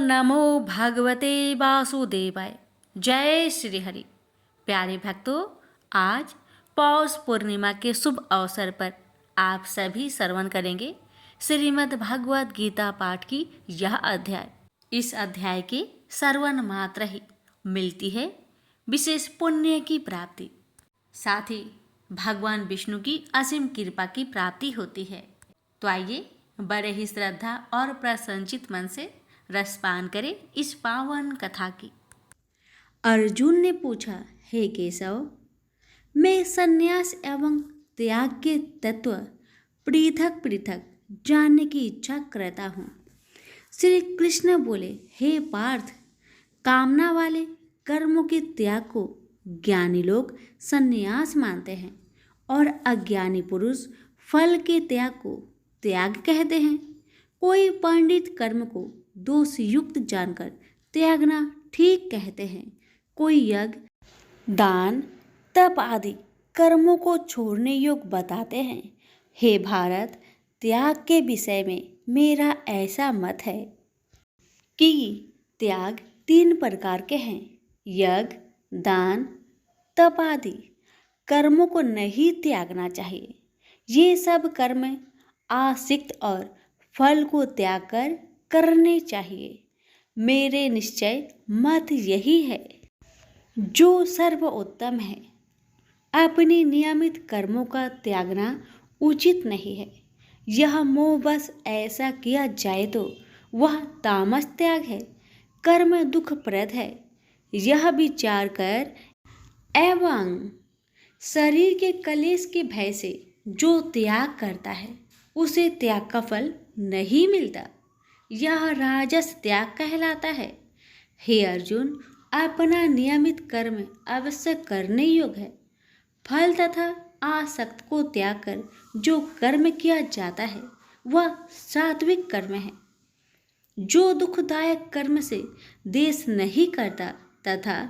नमो भगवते वासुदेवाय। जय श्री हरि। प्यारे भक्तों, आज पौष पूर्णिमा के शुभ अवसर पर आप सभी श्रवण करेंगे श्रीमद् भागवत गीता पाठ की यह अध्याय। इस अध्याय के श्रवण मात्र ही मिलती है विशेष पुण्य की प्राप्ति, साथ ही भगवान विष्णु की असीम कृपा की प्राप्ति होती है। तो आइए बड़े ही श्रद्धा और प्रसन्नचित मन से रसपान करें इस पावन कथा की। अर्जुन ने पूछा, हे केशव, मैं संन्यास एवं त्याग के तत्व पृथक पृथक जानने की इच्छा करता हूँ। श्री कृष्ण बोले, हे पार्थ, कामना वाले कर्मों के त्याग को ज्ञानी लोग संन्यास मानते हैं और अज्ञानी पुरुष फल के त्याग को त्याग कहते हैं। कोई पंडित कर्म को दोष युक्त जानकर त्यागना ठीक कहते हैं। कोई यज्ञ, दान, तप आदि कर्मों को छोड़ने योग्य बताते हैं। हे भारत, त्याग के विषय में मेरा ऐसा मत है कि त्याग 3 प्रकार के हैं। यज्ञ, दान, तप आदि कर्मों को नहीं त्यागना चाहिए। ये सब कर्म आसक्त और फल को त्याग कर करने चाहिए। मेरे निश्चय मत यही है जो सर्वोत्तम है। अपनी नियमित कर्मों का त्यागना उचित नहीं है। यह मोहवश ऐसा किया जाए तो वह तामस त्याग है, कर्म दुखप्रद है। यह विचार कर एवं शरीर के कलेश के भय से जो त्याग करता है उसे त्याग का फल नहीं मिलता। यह राजस त्याग कहलाता है। हे अर्जुन, अपना नियमित कर्म अवश्य करने योग्य है। फल तथा आसक्त को त्याग कर जो कर्म किया जाता है वह सात्विक कर्म है। जो दुखदायक कर्म से द्वेष नहीं करता तथा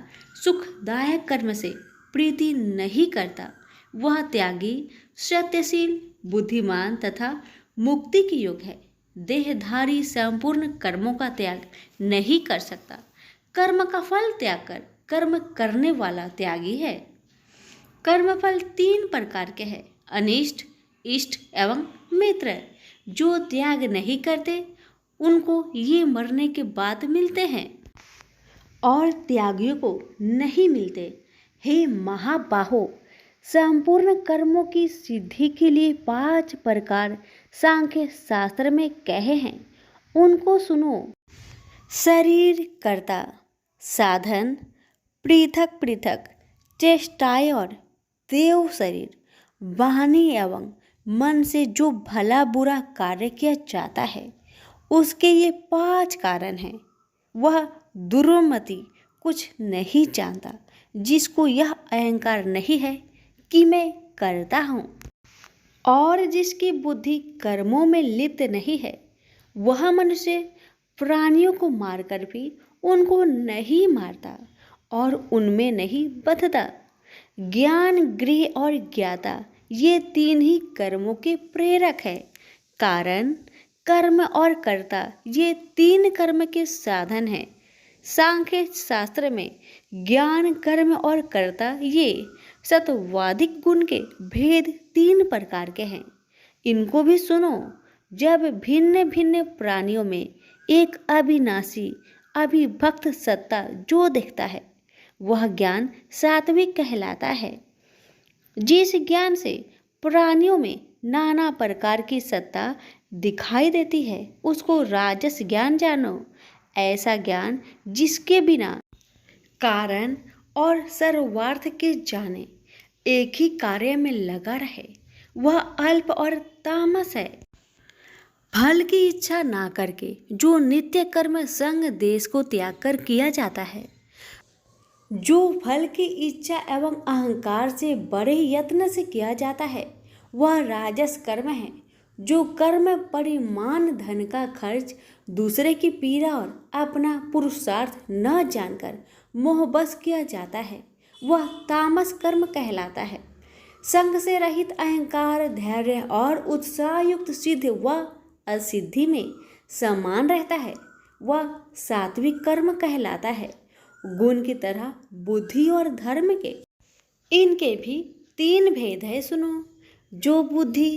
सुखदायक कर्म से प्रीति नहीं करता वह त्यागी, सत्यशील, बुद्धिमान तथा मुक्ति की योग्य है। देहधारी संपूर्ण कर्मों का त्याग नहीं कर सकता। कर्म का फल त्याग कर कर्म करने वाला त्यागी है। कर्मफल 3 प्रकार के हैं, अनिष्ट, इष्ट एवं मित्र। जो त्याग नहीं करते उनको ये मरने के बाद मिलते हैं और त्यागियों को नहीं मिलते। हे महाबाहो, संपूर्ण कर्मों की सिद्धि के लिए 5 प्रकार सांख्य शास्त्र में कहे हैं, उनको सुनो। शरीर कर्ता, साधन, पृथक पृथक चेष्टाएं और देव शरीर, वाणी एवं मन से जो भला बुरा कार्य किया जाता है उसके ये 5 कारण हैं। वह दुर्मति कुछ नहीं जानता जिसको यह अहंकार नहीं है कि मैं करता हूँ, और जिसकी बुद्धि कर्मों में लिप्त नहीं है। वह मनुष्य प्राणियों को मारकर भी उनको नहीं मारता और उनमें नहीं बंधता। ज्ञान, गृह और ज्ञाता ये 3 ही कर्मों के प्रेरक है। कारण, कर्म और कर्ता ये 3 कर्म के साधन हैं। सांख्य शास्त्र में ज्ञान, कर्म और कर्ता ये सत्वादिक गुण के भेद 3 प्रकार के हैं। इनको भी सुनो। जब भिन्न भिन्न प्राणियों में एक अविनाशी अविभक्त सत्ता जो दिखता है वह ज्ञान सात्विक कहलाता है। जिस ज्ञान से प्राणियों में नाना प्रकार की सत्ता दिखाई देती है उसको राजस ज्ञान जानो। ऐसा ज्ञान जिसके बिना कारण और सर्वार्थ के जाने एक ही कार्य में लगा रहे वह अल्प और तामस है। फल की इच्छा ना करके जो नित्य कर्म संग देश को त्याग कर किया जाता है, जो फल की इच्छा एवं अहंकार से बड़े यत्न से किया जाता है वह राजस कर्म है। जो कर्म परिमाण धन का खर्च दूसरे की पीड़ा और अपना पुरुषार्थ न जानकर मोहबस किया जाता है वह तामस कर्म कहलाता है। संग से रहित अहंकार, धैर्य और उत्साह युक्त सिद्ध व असिद्धि में समान रहता है। वह सात्विक कर्म कहलाता है। गुण की तरह बुद्धि और धर्म के इनके भी 3 भेद है, सुनो। जो बुद्धि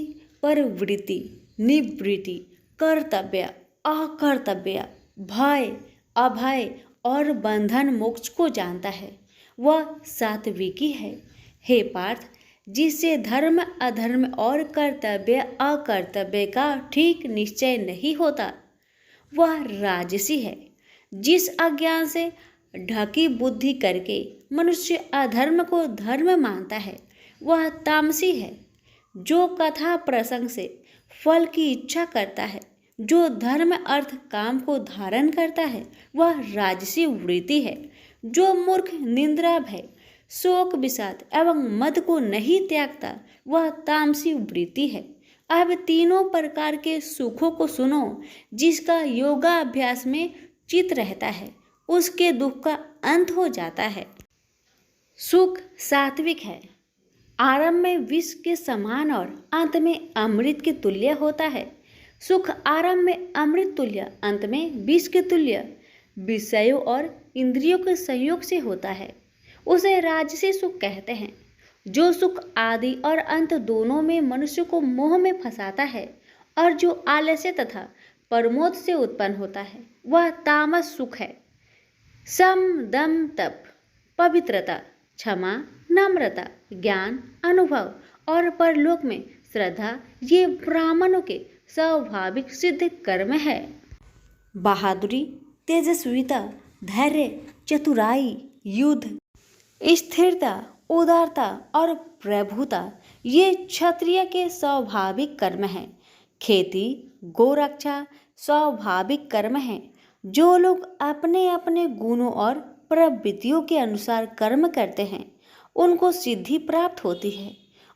पर वृत्ति, निवृत्ति, कर्तव्य, अकर्तव्य, भय, अभय और बंधन मोक्ष को जानता है, वह सात्विकी है। हे पार्थ, जिससे धर्म अधर्म और कर्तव्य अकर्तव्य का ठीक निश्चय नहीं होता, वह राजसी है। जिस अज्ञान से ढकी बुद्धि करके मनुष्य अधर्म को धर्म मानता है, वह तामसी है। जो कथा प्रसंग से फल की इच्छा करता है, जो धर्म अर्थ काम को धारण करता है, वह राजसी वृत्ति है। जो मूर्ख निंद्रा भय शोक विषाद एवं मद को नहीं त्यागता, वह तामसी वृत्ति है। अब तीनों प्रकार के सुखों को सुनो। जिसका योगाभ्यास में चित रहता है, उसके दुख का अंत हो जाता है। सुख सात्विक है। आरंभ में विष के समान और अंत में अमृत के तुल्य होता है। सुख आरंभ में अमृत तुल्य, अंत में विष के तुल्य विषयों और इंद्रियों के संयोग से होता है। उसे राजसी सुख कहते हैं। जो सुख आदि और अंत दोनों में मनुष्य को मोह में फंसाता है और जो आलस्य तथा प्रमोद से उत्पन्न होता है, वह तामस सुख है। सम, दम, तप, पवित्रता, क्षमा, नम्रता, ज्ञान, अनुभव और परलोक में श्रद्धा, ये ब्राह्मणों के स्वाभाविक सिद्ध कर्म है। बहादुरी, तेजस्विता, धैर्य, चतुराई, युद्ध, स्थिरता, उदारता और प्रभुता, ये क्षत्रिय के स्वाभाविक कर्म हैं। खेती, गोरक्षा स्वाभाविक कर्म हैं। जो लोग अपने अपने गुणों और प्रवृत्तियों के अनुसार कर्म करते हैं, उनको सिद्धि प्राप्त होती है।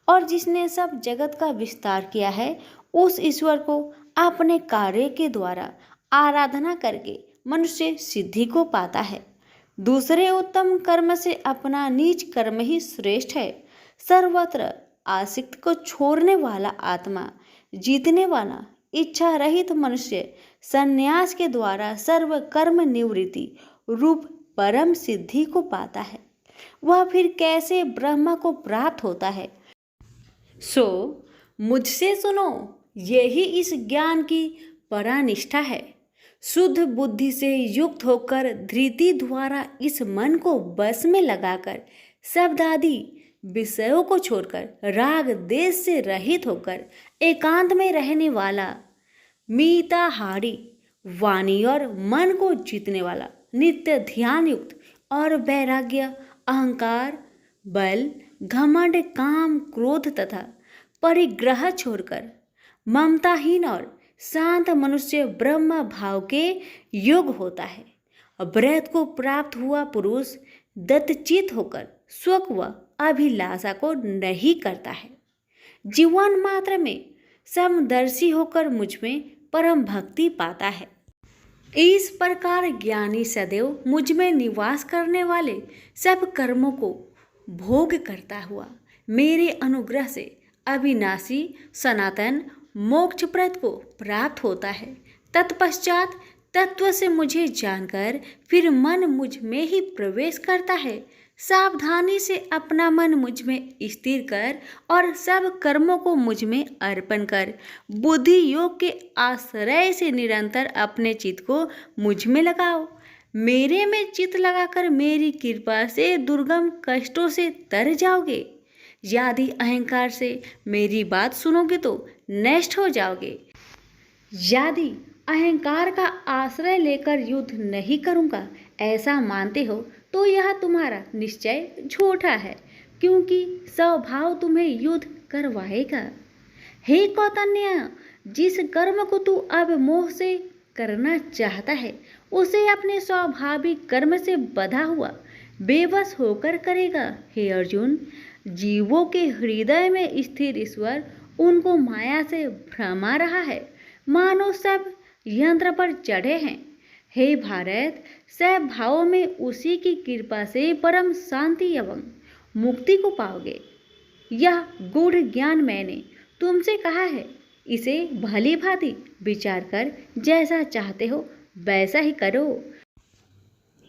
और जिसने सब जगत का विस्तार किया है, उस ईश्वर को अपने कार्य के द्वारा आराधना करके मनुष्य सिद्धि को पाता है। दूसरे उत्तम कर्म से अपना नीच कर्म ही श्रेष्ठ है। सर्वत्र आसक्त को छोड़ने वाला आत्मा, जीतने वाला इच्छा रहित मनुष्य संन्यास के द्वारा सर्व कर्म निवृत्ति रूप परम सिद्धि को पाता है। वह फिर कैसे ब्रह्म को प्राप्त होता है? सो मुझसे सुनो, यही इस ज्ञान की परानिष्ठा है। शुद्ध बुद्धि से युक्त होकर धृति द्वारा इस मन को बस में लगाकर शब्द आदि विषयों को छोड़कर राग देश से रहित होकर एकांत में रहने वाला, मीताहारी, वाणी और मन को जीतने वाला, नित्य ध्यान युक्त और वैराग्य, अहंकार, बल, घमंड, काम, क्रोध तथा परिग्रह छोड़कर ममताहीन और शांत मनुष्य ब्रह्म भाव के योग होता है। व्रत को प्राप्त हुआ पुरुष दत्तचित होकर स्वक व अभिलाषा को नहीं करता है। जीवन मात्र में समदर्शी होकर मुझ में परम भक्ति पाता है। इस प्रकार ज्ञानी सदैव मुझ में निवास करने वाले सब कर्मों को भोग करता हुआ मेरे अनुग्रह से अविनाशी सनातन मोक्षप्रद को प्राप्त होता है। तत्पश्चात तत्व से मुझे जानकर फिर मन मुझ में ही प्रवेश करता है। सावधानी से अपना मन मुझ में स्थिर कर और सब कर्मों को मुझ में अर्पण कर बुद्धि योग के आश्रय से निरंतर अपने चित्त को मुझ में लगाओ। मेरे में चित्त लगाकर मेरी कृपा से दुर्गम कष्टों से तर जाओगे। यदि अहंकार से मेरी बात सुनोगे तो नष्ट हो जाओगे। यदि अहंकार का आश्रय लेकर युद्ध नहीं करूँगा ऐसा मानते हो तो यह तुम्हारा निश्चय झूठा है, क्योंकि स्वभाव तुम्हें युद्ध करवाएगा। हे कौतन्य, जिस कर्म को तू अब मोह से करना चाहता है उसे अपने स्वाभाविक कर्म से बंधा हुआ बेबस होकर करेगा। हे अर्जुन, जीवों के हृदय में स्थिर ईश्वर उनको माया से भ्रमा रहा है, मानो सब यंत्र पर चढ़े हैं। हे भारत, सब भावों में उसी की कृपा से परम शांति एवं मुक्ति को पाओगे। यह गूढ़ ज्ञान मैंने तुमसे कहा है, इसे भली भांति विचार कर जैसा चाहते हो वैसा ही करो।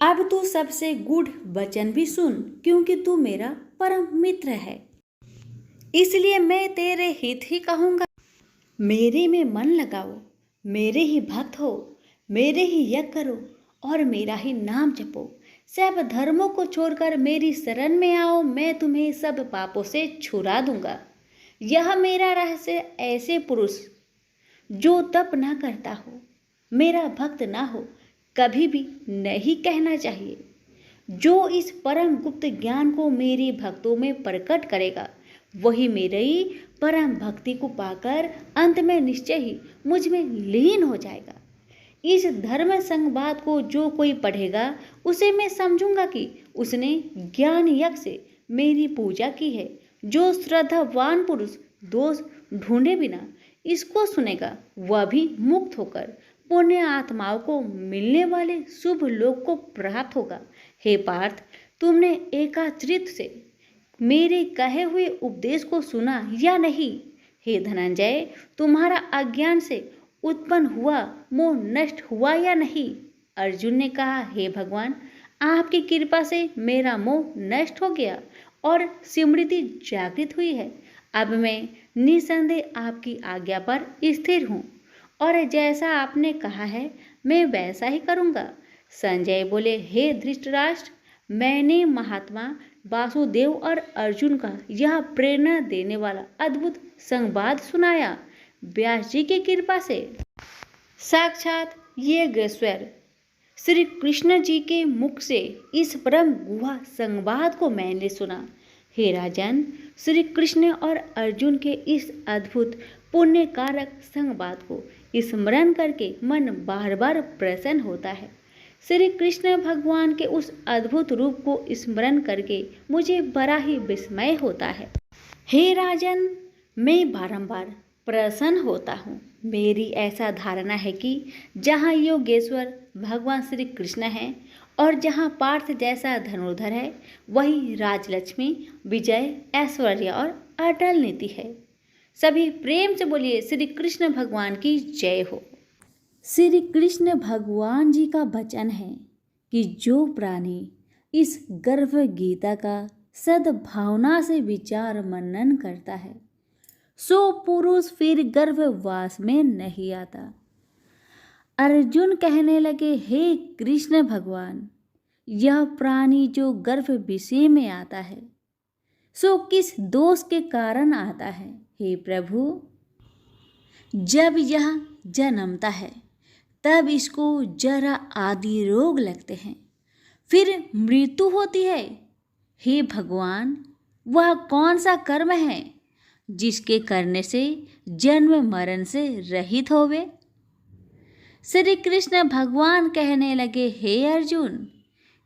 अब तू सबसे गूढ़ वचन भी सुन, क्योंकि तू मेरा परम मित्र है, इसलिए मैं तेरे हित ही कहूँगा। मेरे में मन लगाओ, मेरे ही भक्त हो, मेरे ही यज्ञ करो और मेरा ही नाम जपो। सब धर्मों को छोड़कर मेरी शरण में आओ, मैं तुम्हें सब पापों से छुड़ा दूंगा। यह मेरा रहस्य ऐसे पुरुष जो तप ना करता हो, मेरा भक्त ना हो, कभी भी नहीं कहना चाहिए। जो इस परम गुप्त ज्ञान को मेरे भक्तों में प्रकट करेगा, वही मेरी परम भक्ति को पाकर अंत में निश्चय ही मुझ में लीन हो जाएगा। इस धर्म संवाद को जो कोई पढ़ेगा, उसे मैं समझूंगा कि उसने ज्ञान यज्ञ से मेरी पूजा की है। जो श्रद्धावान पुरुष दोष ढूंढे बिना इसको सुनेगा, वह भी मुक्त होकर पुण्य आत्माओं को मिलने वाले शुभ लोक को प्राप्त होगा। हे पार्थ, तुमने एकाचित्त से मेरे कहे हुए उपदेश को सुना या नहीं? हे धनंजय, तुम्हारा अज्ञान से उत्पन्न हुआ मोह नष्ट हुआ या नहीं? अर्जुन ने कहा, हे भगवान, आपकी कृपा से मेरा मोह नष्ट हो गया और स्मृति जागृत हुई है। अब मैं निसंदेह आपकी आज्ञा पर स्थिर हूँ और जैसा आपने कहा है मैं वैसा ही करूँगा। संजय बोले, हे धृतराष्ट्र, मैंने महात्मा वासुदेव और अर्जुन का यह प्रेरणा देने वाला अद्भुत संवाद सुनाया व्यास जी की कृपा से। साक्षात योगेश्वर श्री कृष्ण जी के मुख से इस परम गुहा संवाद को मैंने सुना। हे राजन, श्री कृष्ण और अर्जुन के इस अद्भुत पुण्य कारक संवाद को स्मरण करके मन बार बार प्रसन्न होता है। श्री कृष्ण भगवान के उस अद्भुत रूप को स्मरण करके मुझे बड़ा ही विस्मय होता है। हे राजन, मैं बारंबार प्रसन्न होता हूँ। मेरी ऐसा धारणा है कि जहाँ योगेश्वर भगवान श्री कृष्ण हैं और जहाँ पार्थ जैसा धनुर्धर है, वही राजलक्ष्मी, विजय, ऐश्वर्य और अटल नीति है। सभी प्रेम से बोलिए श्री कृष्ण भगवान की जय हो। श्री कृष्ण भगवान जी का वचन है कि जो प्राणी इस गर्भ गीता का सद्भावना से विचार मनन करता है, सो पुरुष फिर गर्भवास में नहीं आता। अर्जुन कहने लगे, हे कृष्ण भगवान, यह प्राणी जो गर्भ विषय में आता है, सो किस दोष के कारण आता है? हे प्रभु, जब यह जन्मता है तब इसको जरा आदि रोग लगते हैं, फिर मृत्यु होती है। हे भगवान, वह कौन सा कर्म है जिसके करने से जन्म मरण से रहित होवे? श्री कृष्ण भगवान कहने लगे, हे अर्जुन,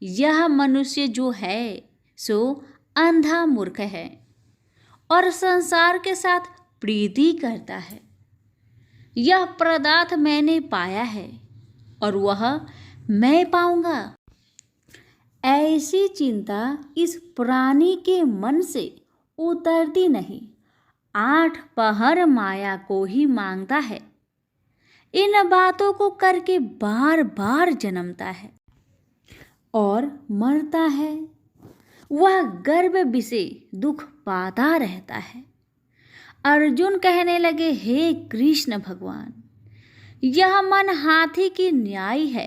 यह मनुष्य जो है सो अंधा मूर्ख है और संसार के साथ प्रीति करता है। यह पदार्थ मैंने पाया है और वह मैं पाऊंगा, ऐसी चिंता इस प्राणी के मन से उतरती नहीं। 8 पहर माया को ही मांगता है, इन बातों को करके बार बार जन्मता है और मरता है। वह गर्भ विषय दुख पाता रहता है। अर्जुन कहने लगे, हे कृष्ण भगवान, यह मन हाथी की न्याय है,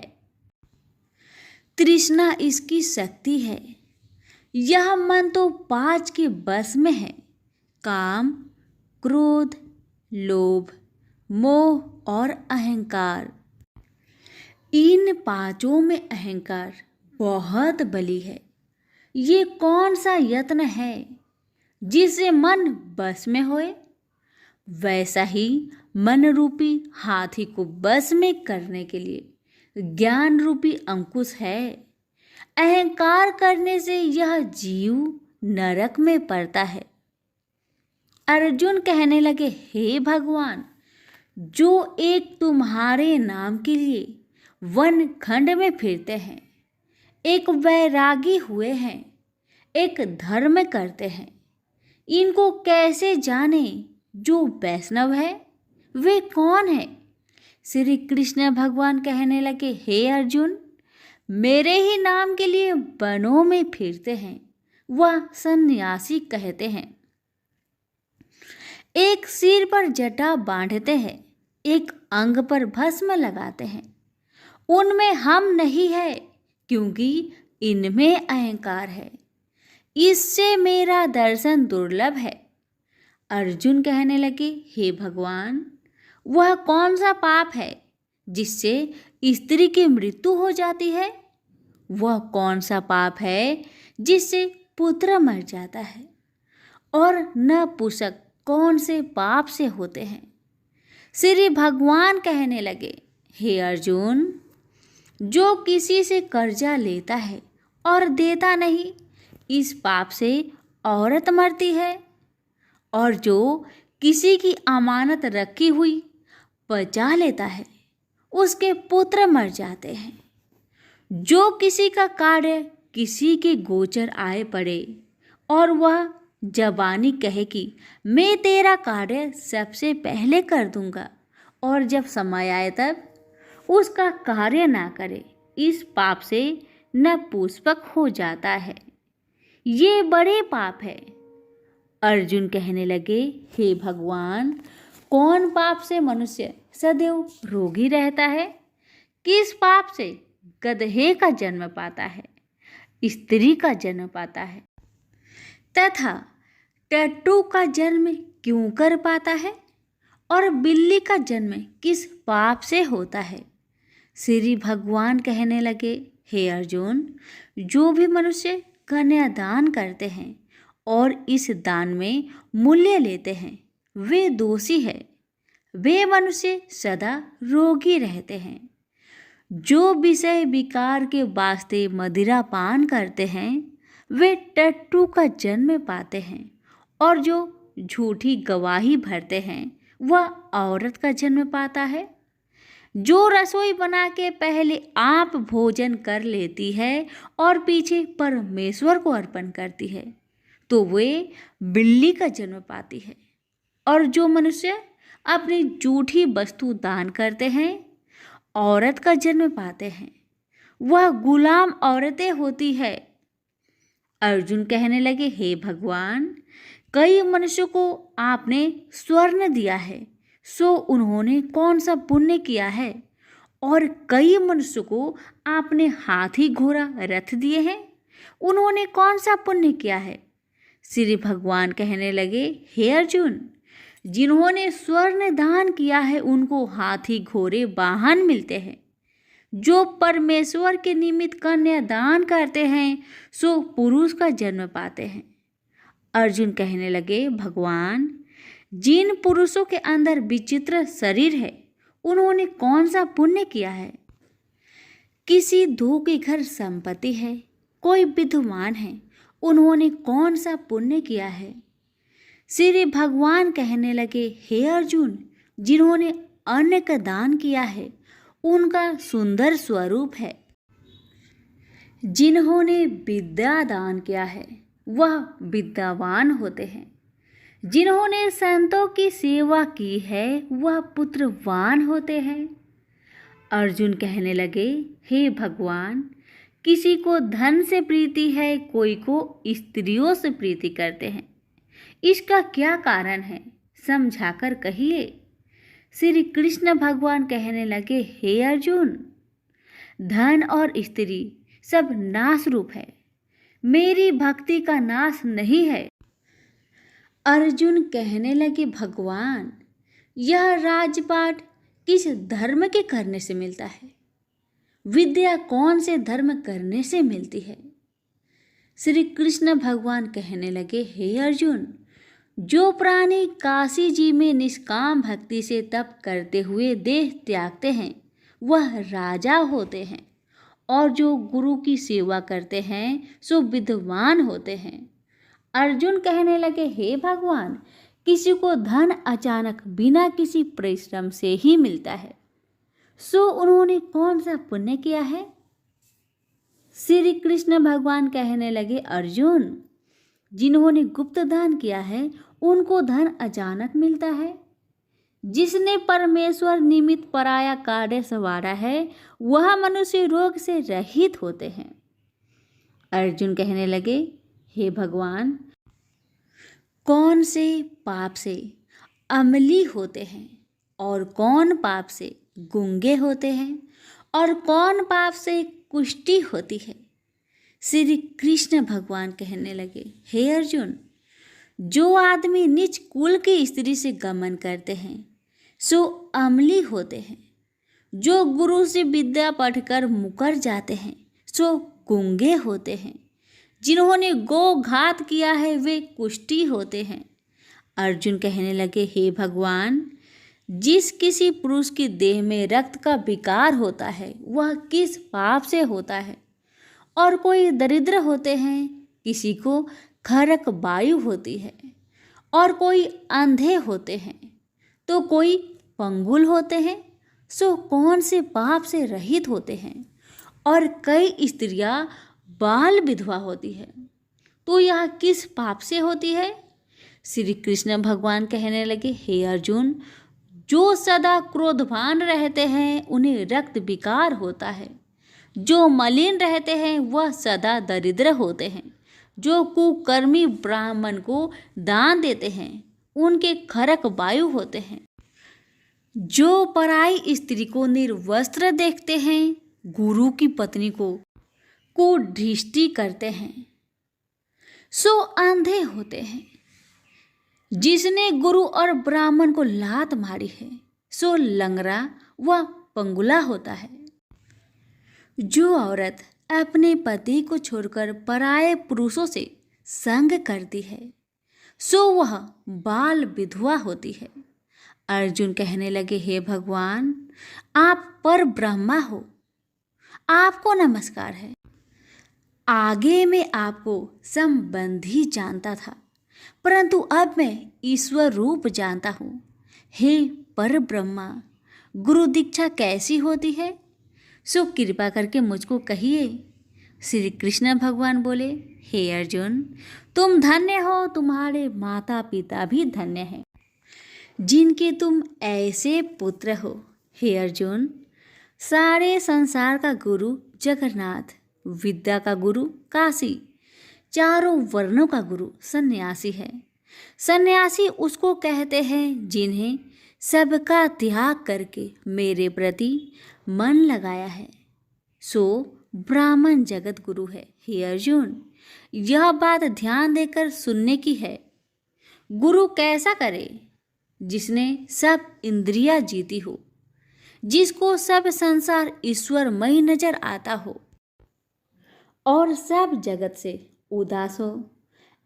तृष्णा इसकी शक्ति है। यह मन तो 5 के बस में है, काम, क्रोध, लोभ, मोह और अहंकार। इन 5 में अहंकार बहुत बली है। ये कौन सा यत्न है जिससे मन बस में होए? वैसा ही मन रूपी हाथी को बस में करने के लिए ज्ञान रूपी अंकुश है। अहंकार करने से यह जीव नरक में पड़ता है। अर्जुन कहने लगे, हे भगवान, जो एक तुम्हारे नाम के लिए वन खंड में फिरते हैं, एक वैरागी हुए हैं, एक धर्म करते हैं, इनको कैसे जाने? जो वैष्णव है वे कौन है? श्री कृष्ण भगवान कहने लगे, हे अर्जुन, मेरे ही नाम के लिए वनों में फिरते हैं वह सन्यासी कहते हैं। एक सिर पर जटा बांधते हैं, एक अंग पर भस्म लगाते हैं। उनमें हम नहीं है, क्योंकि इनमें अहंकार है। इससे मेरा दर्शन दुर्लभ है। अर्जुन कहने लगे, हे भगवान, वह कौन सा पाप है जिससे स्त्री की मृत्यु हो जाती है? वह कौन सा पाप है जिससे पुत्र मर जाता है? और नपुंसक कौन से पाप से होते हैं? श्री भगवान कहने लगे, हे अर्जुन, जो किसी से कर्जा लेता है और देता नहीं, इस पाप से औरत मरती है। और जो किसी की अमानत रखी हुई बचा लेता है, उसके पुत्र मर जाते हैं। जो किसी का कार्य किसी के गोचर आए पड़े और वह जबानी कहे कि मैं तेरा कार्य सबसे पहले कर दूंगा, और जब समय आए तब उसका कार्य ना करे, इस पाप से नपुंसक हो जाता है। ये बड़े पाप है। अर्जुन कहने लगे, हे भगवान, कौन पाप से मनुष्य सदैव रोगी रहता है? किस पाप से गधे का जन्म पाता है, स्त्री का जन्म पाता है, तथा टट्टू का जन्म क्यों कर पाता है? और बिल्ली का जन्म किस पाप से होता है? श्री भगवान कहने लगे, हे अर्जुन, जो भी मनुष्य कन्यादान करते हैं और इस दान में मूल्य लेते हैं, वे दोषी है। वे मनुष्य सदा रोगी रहते हैं। जो विषय विकार के वास्ते मदिरा पान करते हैं, वे टट्टू का जन्म पाते हैं। और जो झूठी गवाही भरते हैं, वह औरत का जन्म पाता है। जो रसोई बना के पहले आप भोजन कर लेती है और पीछे परमेश्वर को अर्पण करती है, तो वे बिल्ली का जन्म पाती है। और जो मनुष्य अपनी झूठी वस्तु दान करते हैं, औरत का जन्म पाते हैं। वह गुलाम औरतें होती है। अर्जुन कहने लगे, हे भगवान, कई मनुष्यों को आपने स्वर्ण दिया है, सो उन्होंने कौन सा पुण्य किया है? और कई मनुष्यों को आपने हाथी घोड़ा रथ दिए हैं, उन्होंने कौन सा पुण्य किया है? श्री भगवान कहने लगे, हे अर्जुन, जिन्होंने स्वर्ण दान किया है उनको हाथी घोड़े वाहन मिलते हैं। जो परमेश्वर के निमित्त कन्यादान करते हैं, सो पुरुष का जन्म पाते हैं। अर्जुन कहने लगे, भगवान, जिन पुरुषों के अंदर विचित्र शरीर है, उन्होंने कौन सा पुण्य किया है? किसी दो के घर संपत्ति है, कोई विद्वान है, उन्होंने कौन सा पुण्य किया है? श्री भगवान कहने लगे, हे अर्जुन, जिन्होंने अन्न का दान किया है, उनका सुंदर स्वरूप है। जिन्होंने विद्या दान किया है, वह विद्यावान होते हैं। जिन्होंने संतों की सेवा की है, वह पुत्रवान होते हैं। अर्जुन कहने लगे, हे भगवान, किसी को धन से प्रीति है, कोई को स्त्रियों से प्रीति करते हैं। इसका क्या कारण है, समझाकर कहिए। श्री कृष्ण भगवान कहने लगे, हे अर्जुन, धन और स्त्री सब नाश रूप है, मेरी भक्ति का नाश नहीं है। अर्जुन कहने लगे, भगवान, यह राजपाट किस धर्म के करने से मिलता है? विद्या कौन से धर्म करने से मिलती है? श्री कृष्ण भगवान कहने लगे, हे अर्जुन, जो प्राणी काशी जी में निष्काम भक्ति से तप करते हुए देह त्यागते हैं, वह राजा होते हैं। और जो गुरु की सेवा करते हैं, सो विद्वान होते हैं। अर्जुन कहने लगे, हे भगवान, किसी को धन अचानक बिना किसी परिश्रम से ही मिलता है, सो उन्होंने कौन सा पुण्य किया है? श्री कृष्ण भगवान कहने लगे, अर्जुन, जिन्होंने गुप्त दान किया है, उनको धन अचानक मिलता है। जिसने परमेश्वर निमित्त पराया कार्य संवारा है वह मनुष्य रोग से रहित होते हैं। अर्जुन कहने लगे, हे भगवान, कौन से पाप से अमली होते हैं और कौन पाप से गूंगे होते हैं और कौन पाप से कुष्ठी होती है। श्री कृष्ण भगवान कहने लगे, हे अर्जुन, जो आदमी नीच कुल की स्त्री से गमन करते हैं सो अमली होते हैं। जो गुरु से विद्या पढ़कर मुकर जाते हैं सो गूंगे होते हैं। जिन्होंने गो घात किया है वे कुष्ठी होते हैं। अर्जुन कहने लगे, हे भगवान, जिस किसी पुरुष की देह में रक्त का विकार होता है वह किस पाप से होता है। और कोई दरिद्र होते हैं, किसी को खरक वायु होती है, और कोई अंधे होते हैं, तो कोई पंगुल होते हैं, सो कौन से पाप से रहित होते हैं। और कई स्त्रियां बाल विधवा होती है, तो यह किस पाप से होती है। श्री कृष्ण भगवान कहने लगे, हे अर्जुन, जो सदा क्रोधवान रहते हैं उन्हें रक्त विकार होता है। जो मलिन रहते हैं वह सदा दरिद्र होते हैं। जो कुकर्मी ब्राह्मण को दान देते हैं उनके खरक वायु होते हैं। जो पराई स्त्री को निर्वस्त्र देखते हैं, गुरु की पत्नी को कुदृष्टि करते हैं, सो अंधे होते हैं। जिसने गुरु और ब्राह्मण को लात मारी है सो लंगड़ा व पंगुला होता है। जो औरत अपने पति को छोड़कर पराये पुरुषों से संग करती है सो वह बाल विधवा होती है। अर्जुन कहने लगे, हे भगवान, आप पर ब्रह्मा हो, आपको नमस्कार है। आगे मैं आपको संबंधी जानता था, परंतु अब मैं ईश्वर रूप जानता हूँ। हे पर ब्रह्मा, गुरु दीक्षा कैसी होती है, सो कृपा करके मुझको कहिए। श्री कृष्ण भगवान बोले, हे अर्जुन, तुम धन्य हो, तुम्हारे माता पिता भी धन्य हैं जिनके तुम ऐसे पुत्र हो। हे अर्जुन, सारे संसार का गुरु जगन्नाथ, विद्या का गुरु काशी, चारों वर्णों का गुरु सन्यासी है। सन्यासी उसको कहते हैं जिन्हें सबका त्याग करके मेरे प्रति मन लगाया है, सो ब्राह्मण जगत गुरु है। हे अर्जुन, यह बात ध्यान देकर सुनने की है। गुरु कैसा करे, जिसने सब इंद्रियां जीती हो, जिसको सब संसार ईश्वरमय नजर आता हो और सब जगत से उदास हो।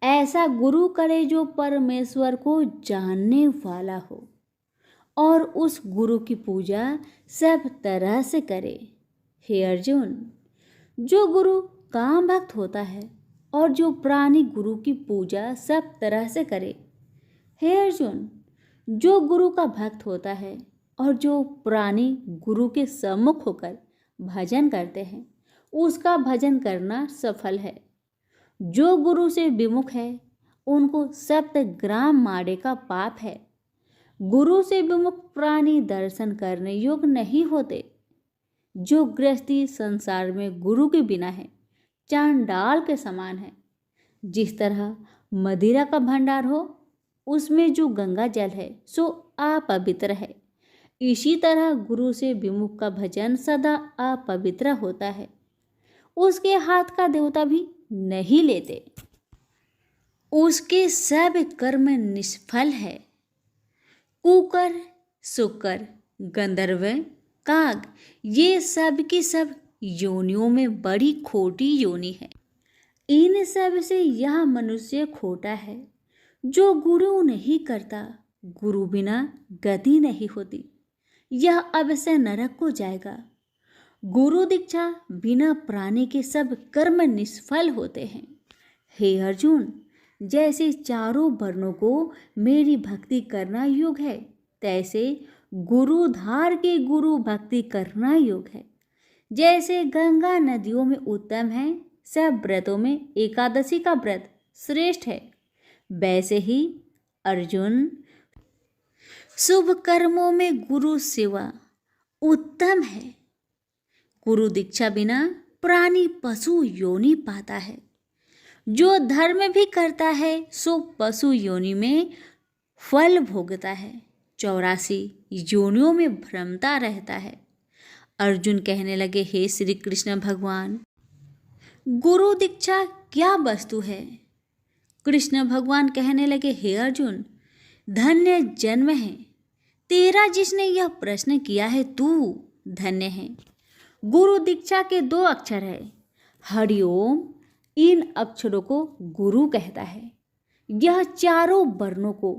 ऐसा गुरु करे जो परमेश्वर को जानने वाला हो और उस गुरु की पूजा सब तरह से करे। हे अर्जुन, जो गुरु काम भक्त होता है और जो प्राणी गुरु की पूजा सब तरह से करे। हे अर्जुन, जो गुरु का भक्त होता है और जो प्राणी गुरु के सम्मुख होकर भजन करते हैं उसका भजन करना सफल है। जो गुरु से विमुख है उनको 7 ग्राम माड़े का पाप है। गुरु से विमुख प्राणी दर्शन करने योग्य नहीं होते। जो गृहस्थी संसार में गुरु के बिना है चांडाल के समान है। जिस तरह मदिरा का भंडार हो उसमें जो गंगा जल है सो अपवित्र है, इसी तरह गुरु से विमुख का भजन सदा अपवित्र होता है। उसके हाथ का देवता भी नहीं लेते, उसके सब कर्म निष्फल है। कुकर, शुकर, गंधर्व, काग, ये सब की सब योनियों में बड़ी खोटी योनि है। इन सब से यह मनुष्य खोटा है जो गुरु नहीं करता। गुरु बिना गति नहीं होती, यह अवश्य नरक को जाएगा। गुरु दीक्षा बिना प्राणी के सब कर्म निष्फल होते हैं। हे अर्जुन, जैसे चारों वर्णों को मेरी भक्ति करना योग है, तैसे गुरुधार के गुरु भक्ति करना योग है। जैसे गंगा नदियों में उत्तम है, सब व्रतों में एकादशी का व्रत श्रेष्ठ है, वैसे ही अर्जुन शुभ कर्मों में गुरु सेवा उत्तम है। गुरु दीक्षा बिना प्राणी पशु योनि पाता है। जो धर्म भी करता है सो पशु योनि में फल भोगता है। 84 योनियों में भ्रमता रहता है। अर्जुन कहने लगे, हे श्री कृष्ण भगवान, गुरु दीक्षा क्या वस्तु है? कृष्ण भगवान कहने लगे, हे अर्जुन, धन्य जन्म है तेरा जिसने यह प्रश्न किया है, तू धन्य है। गुरु दीक्षा के 2 अक्षर है, हरिओम। इन अक्षरों को गुरु कहता है। यह चारों वर्णों को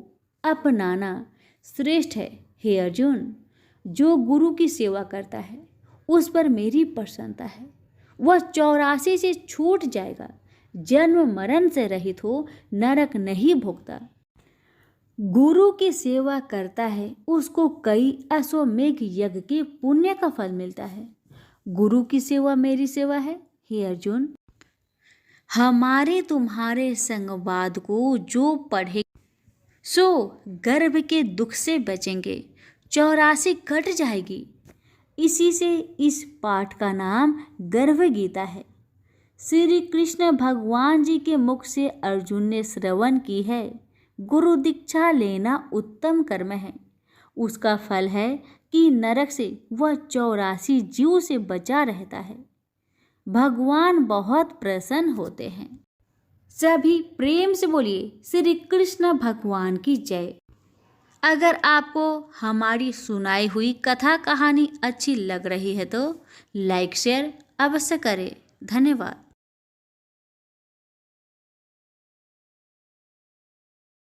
अपनाना श्रेष्ठ है। हे अर्जुन, जो गुरु की सेवा करता है उस पर मेरी प्रसन्नता है। वह 84 से छूट जाएगा, जन्म मरण से रहित हो, नरक नहीं भोगता। गुरु की सेवा करता है उसको कई अश्वमेघ यज्ञ के पुण्य का फल मिलता है। गुरु की सेवा मेरी सेवा है। हे अर्जुन, हमारे तुम्हारे संवाद को जो पढ़े सो गर्भ के दुख से बचेंगे, 84 कट जाएगी। इसी से इस पाठ का नाम गर्भ गीता है। श्री कृष्ण भगवान जी के मुख से अर्जुन ने श्रवण की है, गुरु दीक्षा लेना उत्तम कर्म है। उसका फल है कि नरक से वह 84 जीव से बचा रहता है। भगवान बहुत प्रसन्न होते हैं। सभी प्रेम से बोलिए श्री कृष्ण भगवान की जय। अगर आपको हमारी सुनाई हुई कथा कहानी अच्छी लग रही है तो लाइक शेयर अवश्य करें। धन्यवाद।